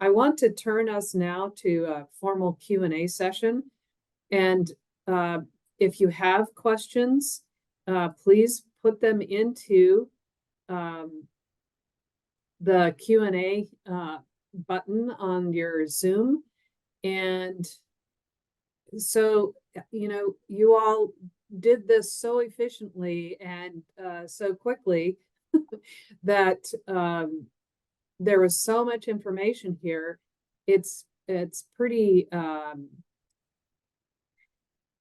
I want to turn us now to a formal Q&A session. And if you have questions, please put them into the Q&A button on your Zoom. And so, you all did this so efficiently and so quickly that there was so much information here. It's pretty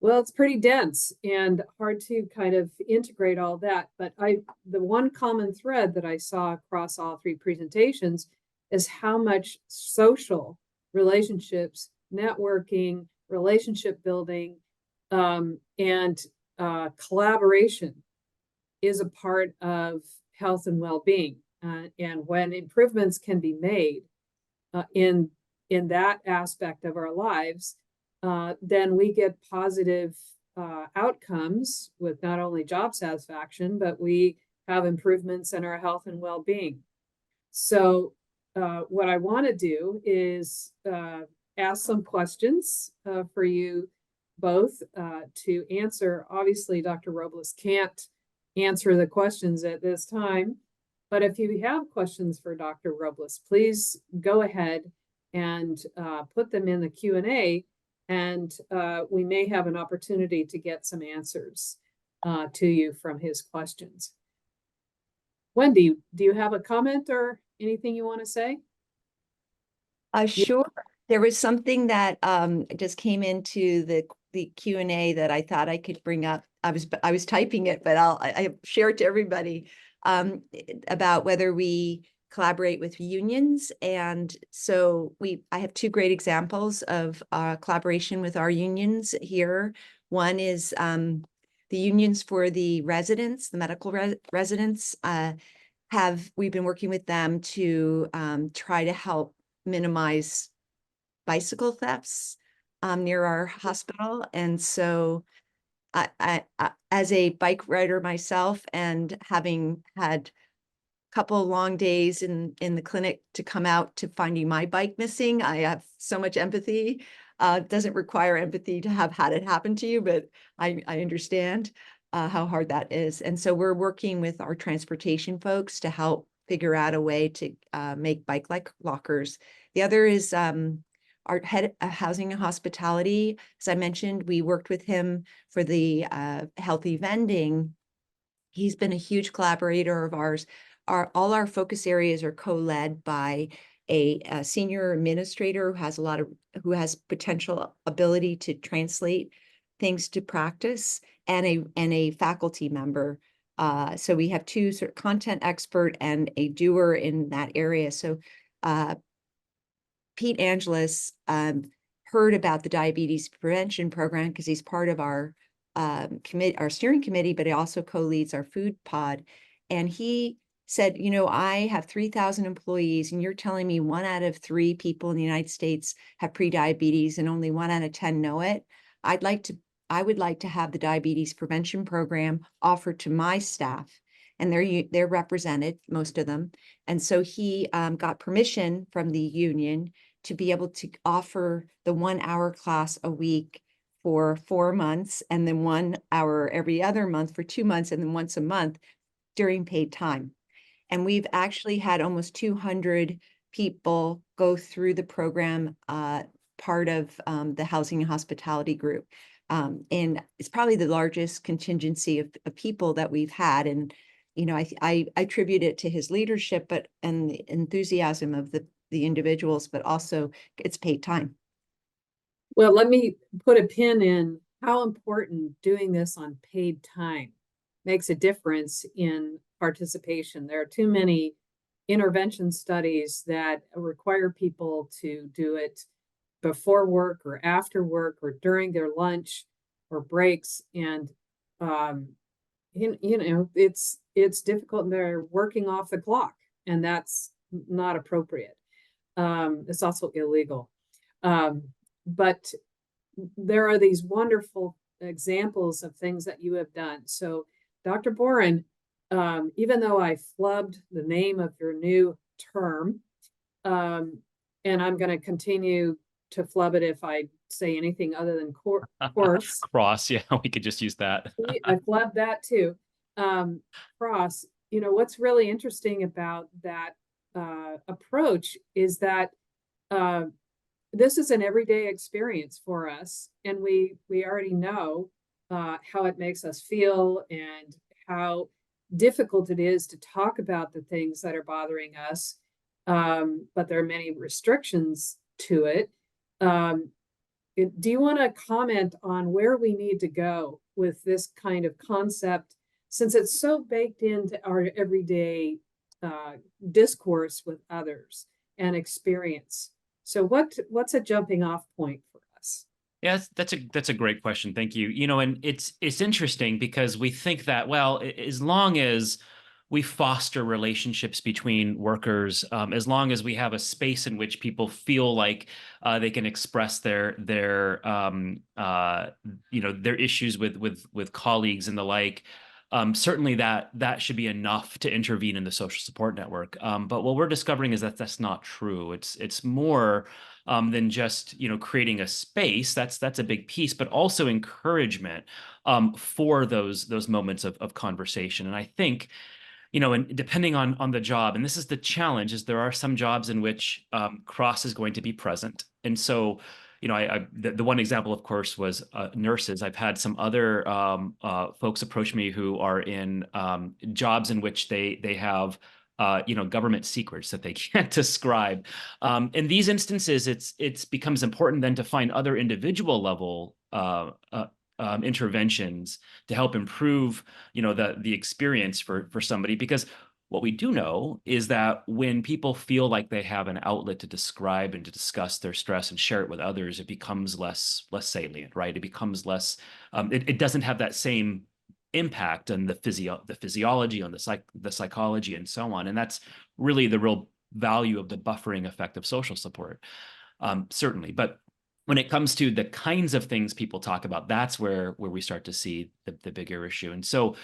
well, it's pretty dense and hard to kind of integrate all that. But the one common thread that I saw across all three presentations is how much social relationships, networking, relationship building, and collaboration is a part of health and well-being. And when improvements can be made in that aspect of our lives, then we get positive outcomes with not only job satisfaction, but we have improvements in our health and well-being. So what I want to do is ask some questions for you both to answer. Obviously, Dr. Robles can't answer the questions at this time, but if you have questions for Dr. Robles, please go ahead and put them in the Q&A, and we may have an opportunity to get some answers to you from his questions. Wendy, do you have a comment or anything you want to say? Sure. There was something that just came into the Q&A that I thought I could bring up. I was typing it, but I share it to everybody about whether we collaborate with unions. And so I have two great examples of collaboration with our unions here. One is the unions for the residents, the medical residents. We've been working with them to try to help minimize bicycle thefts near our hospital. And so I as a bike rider myself, and having had a couple of long days in the clinic to come out to finding my bike missing, I have so much empathy. It doesn't require empathy to have had it happen to you, but I understand how hard that is. And so we're working with our transportation folks to help figure out a way to make bike lockers. The other is our head of housing and hospitality. As I mentioned, we worked with him for the healthy vending. He's been a huge collaborator of ours. All our focus areas are co-led by a senior administrator who has potential ability to translate things to practice, and a faculty member. So we have two sort of content expert and a doer in that area. So Pete Angelis heard about the diabetes prevention program because he's part of our steering committee, but he also co-leads our food pod. And he said, I have 3,000 employees, and you're telling me 1 out of 3 people in the United States have prediabetes and only 1 out of 10 know it. I would like to have the diabetes prevention program offered to my staff, and they're represented, most of them. And so he got permission from the union to be able to offer the 1-hour class a week for 4 months, and then 1 hour every other month for 2 months, and then once a month during paid time. And we've actually had almost 200 people go through the program, part of the housing and hospitality group. And it's probably the largest contingency of people that we've had. And, I attribute it to his leadership, and the enthusiasm of the individuals, but also it's paid time. Well, let me put a pin in how important doing this on paid time makes a difference in participation. There are too many intervention studies that require people to do it before work or after work or during their lunch or breaks. And, it's difficult, and they're working off the clock, and that's not appropriate. It's also illegal. But there are these wonderful examples of things that you have done. So, Dr. Boren, even though I flubbed the name of your new term, and I'm going to continue to flub it if I say anything other than course. Cross, yeah, we could just use that. I flubbed that too. Cross, what's really interesting about that approach is that this is an everyday experience for us, and we already know how it makes us feel and how difficult it is to talk about the things that are bothering us. But there are many restrictions to it. Do you want to comment on where we need to go with this kind of concept, since it's so baked into our everyday discourse with others and experience? So what's a jumping off point for us? Yeah, that's a great question. Thank you. And it's interesting because we think that, well, as long as we foster relationships between workers, as long as we have a space in which people feel like they can express their issues with colleagues and the like. Certainly that should be enough to intervene in the social support network. But what we're discovering is that that's not true. It's more than just creating a space. That's a big piece, but also encouragement for those moments of conversation. And I think, and depending on the job, and this is the challenge, is there are some jobs in which cross is going to be present. And so, the one example, of course, was nurses. I've had some other folks approach me who are in jobs in which they have government secrets that they can't describe. In these instances, it's becomes important then to find other individual level interventions to help improve, the experience for somebody. Because what we do know is that when people feel like they have an outlet to describe and to discuss their stress and share it with others, it becomes less salient, right? It becomes less. It doesn't have that same impact on the physiology, on the psychology, and so on. And that's really the real value of the buffering effect of social support, certainly. But when it comes to the kinds of things people talk about, that's where we start to see the bigger issue. And so,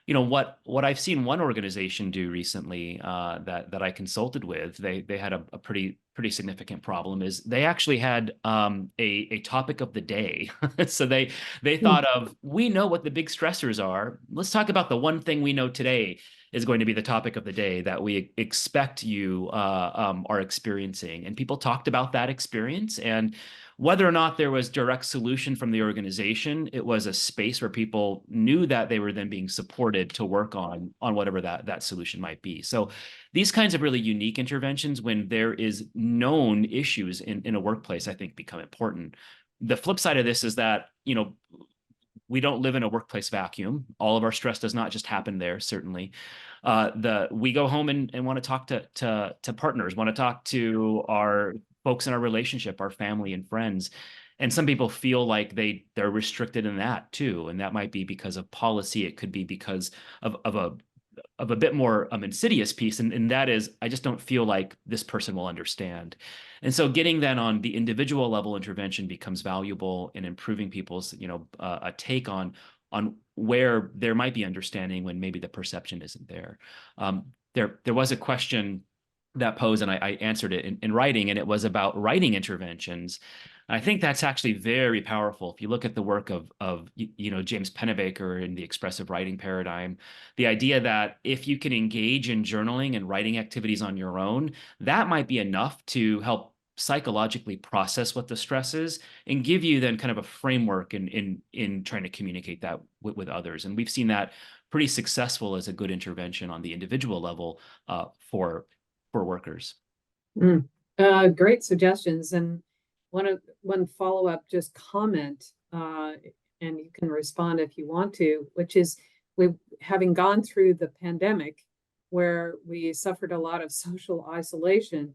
what I've seen one organization do recently that I consulted with, they had a pretty significant problem. Is they actually had a topic of the day. So they thought of, we know what the big stressors are. Let's talk about the one thing we know today is going to be the topic of the day that we expect you are experiencing. And people talked about that experience, and whether or not there was direct solution from the organization, it was a space where people knew that they were then being supported to work on whatever that solution might be. So these kinds of really unique interventions, when there is known issues in a workplace, I think become important. The flip side of this is that, we don't live in a workplace vacuum. All of our stress does not just happen there, certainly. We go home and want to talk to partners, want to talk to our folks in our relationship, our family and friends. And some people feel like they're restricted in that too. And that might be because of policy. It could be because of a bit more insidious piece. And that is, I just don't feel like this person will understand. And so getting then on the individual level intervention becomes valuable in improving people's, a take on where there might be understanding when maybe the perception isn't there. There was a question that posed, and I answered it in writing, and it was about writing interventions. I think that's actually very powerful. If you look at the work of James Pennebaker in the expressive writing paradigm, the idea that if you can engage in journaling and writing activities on your own, that might be enough to help psychologically process what the stress is and give you then kind of a framework in trying to communicate that with others. And we've seen that pretty successful as a good intervention on the individual level for workers. Great suggestions. And one follow-up just comment, and you can respond if you want to, which is, having gone through the pandemic where we suffered a lot of social isolation,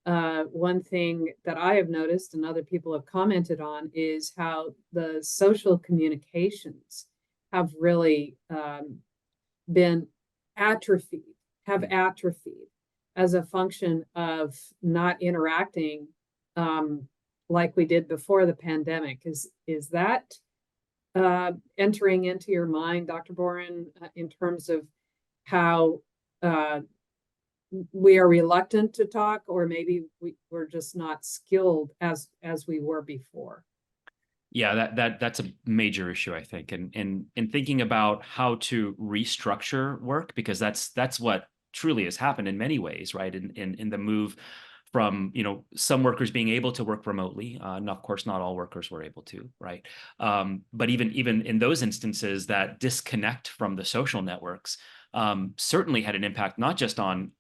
one thing that I have noticed and other people have commented on is how the social communications have really been atrophied as a function of not interacting like we did before the pandemic. Is that entering into your mind, Dr. Boren, in terms of how we are reluctant to talk, or maybe we're just not skilled as we were before. Yeah, that's a major issue, I think, and in thinking about how to restructure work, because that's what truly has happened in many ways, right? In the move from, some workers being able to work remotely, and of course not all workers were able to, right? But even in those instances, that disconnect from the social networks certainly had an impact, not just on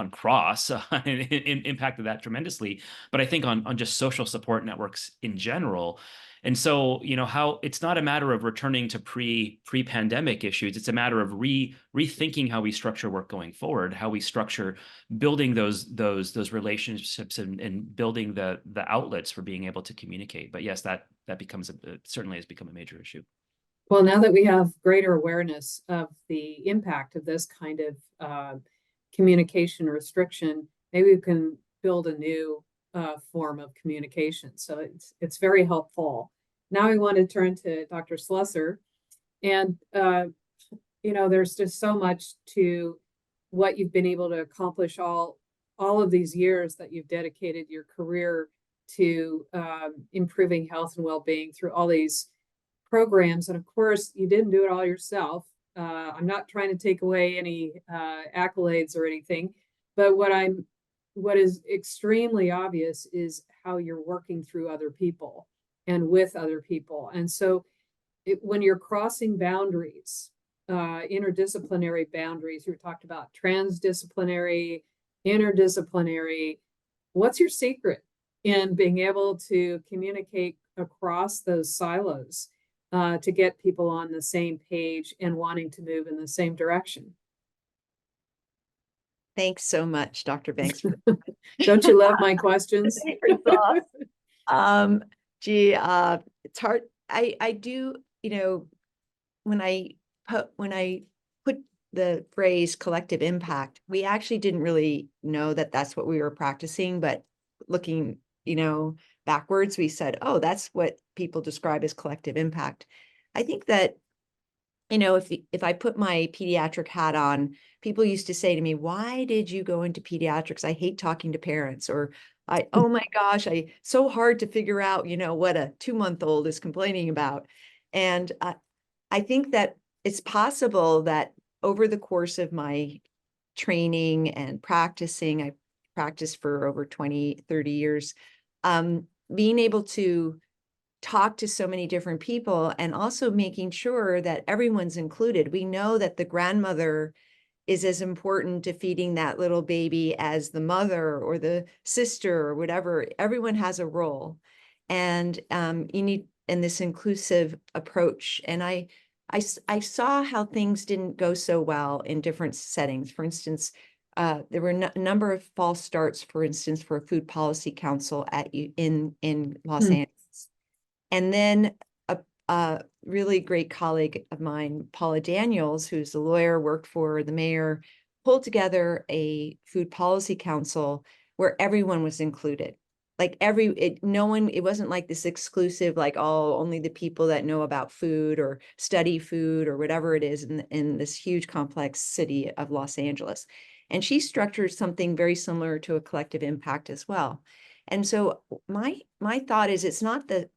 cross, it impacted that tremendously, but I think on just social support networks in general. And so, how it's not a matter of returning to pre-pandemic issues. It's a matter of rethinking how we structure work going forward, how we structure building those relationships and building the outlets for being able to communicate. But yes, that becomes certainly has become a major issue. Well, now that we have greater awareness of the impact of this kind of communication restriction, maybe we can build a new form of communication. So it's very helpful. Now I want to turn to Dr. Slusser, and there's just so much to what you've been able to accomplish all of these years that you've dedicated your career to improving health and well-being through all these programs. And of course, you didn't do it all yourself. I'm not trying to take away any accolades or anything, but what is extremely obvious is how you're working through other people and with other people. And so when you're crossing boundaries, interdisciplinary boundaries, you talked about transdisciplinary, interdisciplinary, what's your secret in being able to communicate across those silos to get people on the same page and wanting to move in the same direction? Thanks so much, Dr. Banks. Don't you love my questions? Gee, it's hard. I do, when I put the phrase collective impact, we actually didn't really know that that's what we were practicing, but looking, backwards, we said, oh, that's what people describe as collective impact. I think that, if I put my pediatric hat on, people used to say to me, why did you go into pediatrics? I hate talking to parents, or oh my gosh, so hard to figure out, what a 2-month-old is complaining about. And I think that it's possible that over the course of my training and practicing, I practiced for over 20, 30 years, being able to talk to so many different people and also making sure that everyone's included. We know that the grandmother is as important to feeding that little baby as the mother or the sister or whatever. Everyone has a role, and you need in this inclusive approach. And I saw how things didn't go so well in different settings. For instance, there were a number of false starts, for instance, for a food policy council in Los Angeles. And then a really great colleague of mine, Paula Daniels, who's a lawyer, worked for the mayor, pulled together a food policy council where everyone was included. Like it wasn't like this exclusive, like, oh, only the people that know about food or study food or whatever it is in this huge complex city of Los Angeles. And she structured something very similar to a collective impact as well. And so my thought is, it's not the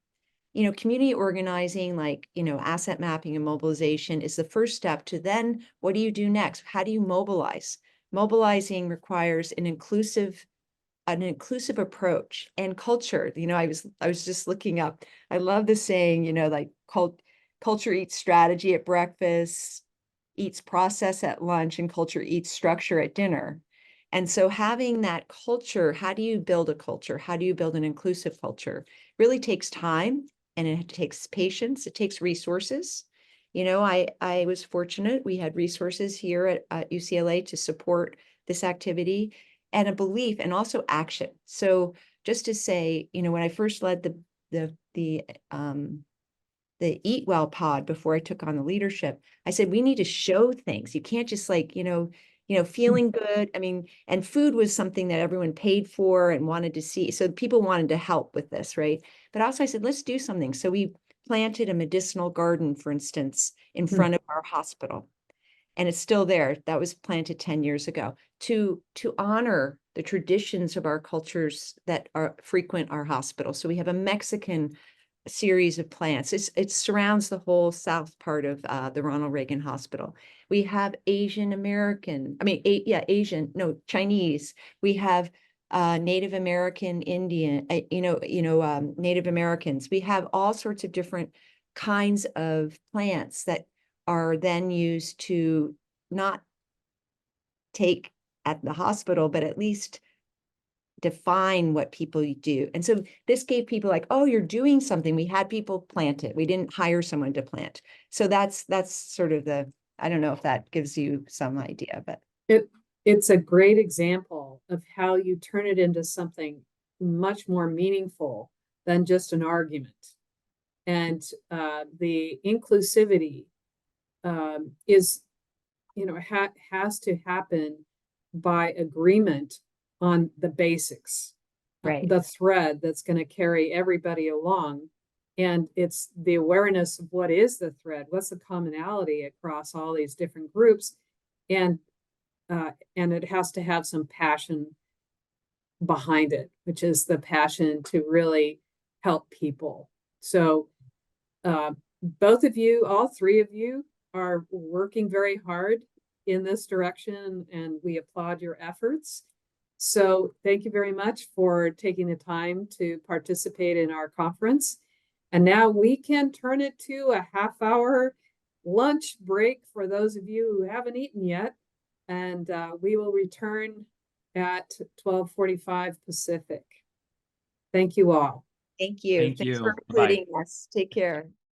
community organizing, like, asset mapping and mobilization is the first step to then what do you do next? How do you mobilize? Mobilizing requires an inclusive approach and culture. I was just looking up, I love the saying, like culture eats strategy at breakfast, eats process at lunch, and culture eats structure at dinner. And so having that culture, how do you build a culture? How do you build an inclusive culture? Really takes time, and it takes patience. It takes resources. I was fortunate. We had resources here at UCLA to support this activity, and a belief, and also action. So just to say, when I first led the Eat Well pod before I took on the leadership, I said, we need to show things. You can't just feeling good. I mean, and food was something that everyone paid for and wanted to see. So people wanted to help with this, right? But also I said, let's do something. So we planted a medicinal garden, for instance, in front of our hospital. and it's still there. That was planted 10 years ago to honor the traditions of our cultures that are frequent our hospitals. So we have a Mexican series of plants. It surrounds the whole south part of the Ronald Reagan Hospital. We have Asian American, Chinese. We have Native American, Indian, Native Americans. We have all sorts of different kinds of plants that are then used to not take at the hospital, but at least define what people do. And so this gave people like, oh, you're doing something. We had people plant it. We didn't hire someone to plant. So that's sort of I don't know if that gives you some idea, but it's a great example of how you turn it into something much more meaningful than just an argument. And the inclusivity is, has to happen by agreement on the basics, right. The thread that's going to carry everybody along. And it's the awareness of what is the thread, what's the commonality across all these different groups. And it has to have some passion behind it, which is the passion to really help people. So both of you, all three of you, are working very hard in this direction, and we applaud your efforts. So thank you very much for taking the time to participate in our conference. And now we can turn it to a half-hour lunch break for those of you who haven't eaten yet. And we will return at 12:45 Pacific. Thank you all. Thank you. Thank Thanks you. for Bye. including us. Take care.